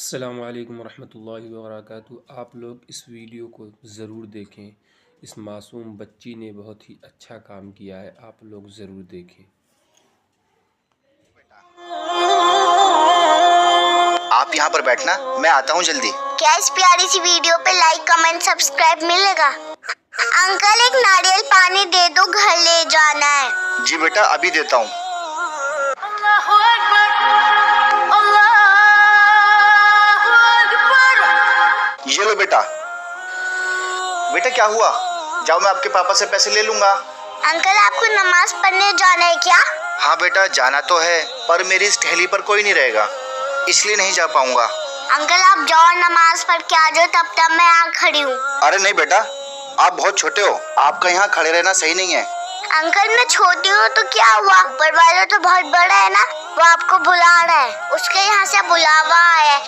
अस्सलामु अलैकुम वरहमतुल्लाहि वबरकातुहू। आप लोग इस वीडियो को ज़रूर देखें। इस मासूम बच्ची ने बहुत ही अच्छा काम किया है, आप लोग ज़रूर देखें। आप यहाँ पर बैठना, मैं आता हूँ जल्दी। क्या इस प्यारी सी वीडियो पे लाइक कमेंट सब्सक्राइब मिलेगा? अंकल एक नारियल पानी दे दो, घर ले जाना है। जी बेटा, अभी देता हूँ। ये लो बेटा। बेटा क्या हुआ? जाओ, मैं आपके पापा से पैसे ले लूंगा। अंकल आपको नमाज पढ़ने जाना है क्या? हाँ बेटा, जाना तो है, पर मेरी इस टहली पर कोई नहीं रहेगा, इसलिए नहीं जा पाऊंगा। अंकल आप जाओ, नमाज पढ़ के आ जाओ, तब तक मैं यहाँ खड़ी हूँ। अरे नहीं बेटा, आप बहुत छोटे हो, आपका यहाँ खड़े रहना सही नहीं है। अंकल मैं छोटी हूँ तो क्या हुआ, ऊपर वाला तो बहुत बड़ा है ना, वो आपको बुला रहा है, उसके यहाँ से बुलावा आया है।